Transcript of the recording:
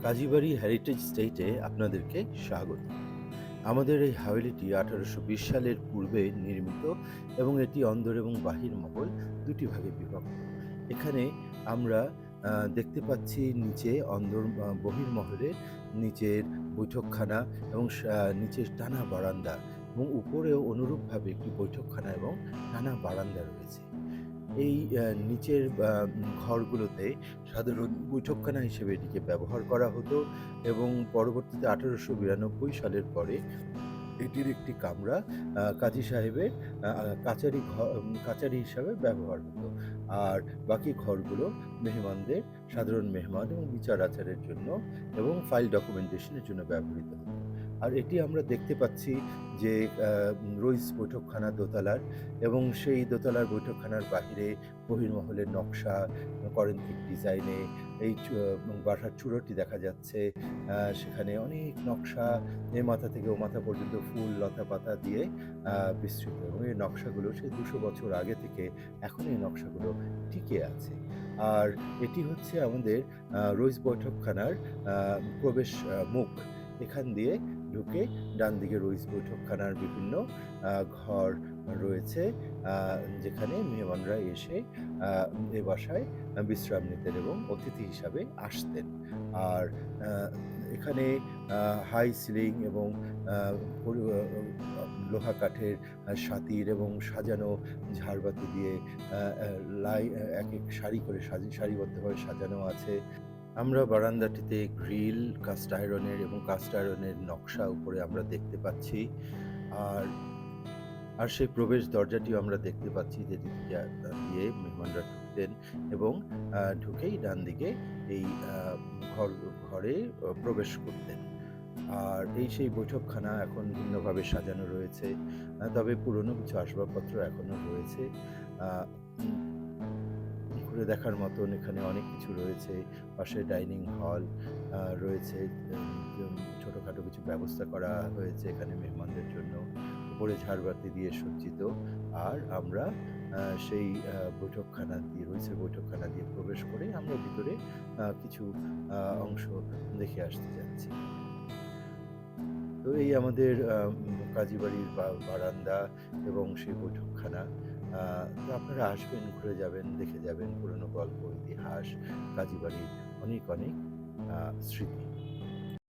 Kazibari heritage স্টেটে আপনাদেরকে স্বাগত। আমাদের এই হাভেলিটি 1820 সালের পূর্বে নির্মিত এবং এটি অন্দর এবং বাহির মহল দুটি ভাগে বিভক্ত। এখানে আমরা দেখতে পাচ্ছি নিচে বহির্মহলে নিচের বৈঠকখানা এবং নিচের টানা বারান্দা এবং উপরেও অনুরূপভাবে একটি বৈঠকখানা এবং টানা বারান্দা রয়েছে। এই নিচের ঘরগুলোতে সাধারণ বৈঠকখানা হিসেবে এটিকে ব্যবহার করা হতো এবং পরবর্তীতে 1892 সালের পরে এটির একটি কামরা কাজী সাহেবের কাচারি হিসাবে ব্যবহার হতো। আর বাকি ঘরগুলো মেহমানদের, সাধারণ মেহমান এবং বিচার আচারের জন্য এবং ফাইল ডকুমেন্টেশনের জন্য ব্যবহৃত হতো। আর এটি আমরা দেখতে পাচ্ছি যে রইস বৈঠকখানা দোতলার, এবং সেই দোতলার বৈঠকখানার বাহিরে বহির্মহলের নকশা করেন্থিক ডিজাইনে এই বাসার চূড়োটি দেখা যাচ্ছে। সেখানে অনেক নকশা, এ মাথা থেকে ও মাথা পর্যন্ত ফুল, লতা পাতা দিয়ে বিস্তৃত, এবং এই নকশাগুলো সেই 200 বছর আগে থেকে এখন এই নকশাগুলো টিকে আছে। আর এটি হচ্ছে আমাদের রইস বৈঠকখানার প্রবেশ মুখ। এখান দিয়ে ঢুকে ডান দিকে রইস বৈঠকখানার বিভিন্ন ঘর রয়েছে, যেখানে মেহমানরা এসে এ বাসায় বিশ্রাম নিতেন এবং অতিথি হিসাবে আসতেন। আর এখানে হাই সিলিং এবং লোহা কাঠের সাতির এবং সাজানো ঝাড়বাতি দিয়ে এক এক সারি করে সারিবদ্ধভাবে সাজানো আছে। আমরা বারান্দাটিতে গ্রিল কাস্ট আয়রনের এবং কাস্ট আয়রনের নকশা উপরে আমরা দেখতে পাচ্ছি। আর সেই প্রবেশ দরজাটিও আমরা দেখতে পাচ্ছি, যেটি দিয়ে মেহমানরা ঢুকতেন এবং ঢুকেই ডান দিকে এই ঘরে প্রবেশ করতেন। আর সেই বৈঠকখানা এখন ভিন্নভাবে সাজানো রয়েছে, তবে পুরনো কিছু আসবাবপত্র এখনো রয়েছে। ঘুরে দেখার মতন এখানে অনেক কিছু রয়েছে। পাশে ডাইনিং হল রয়েছে, ছোটোখাটো কিছু ব্যবস্থা করা হয়েছে এখানে মেহমানদের জন্য। উপরে ঝাড়বাতি দিয়ে সজ্জিত। আর আমরা সেই রইসের বৈঠকখানা দিয়ে প্রবেশ করে আমরা ভিতরে কিছু অংশ দেখে আসতে যাচ্ছি। তো এই আমাদের কাজীবাড়ির বারান্দা এবং সেই বৈঠকখানা। তো আপনারা আসবেন, ঘুরে যাবেন, দেখে যাবেন পুরনো গল্প, ইতিহাস, কাজীবাড়ির অনেক অনেক স্মৃতি।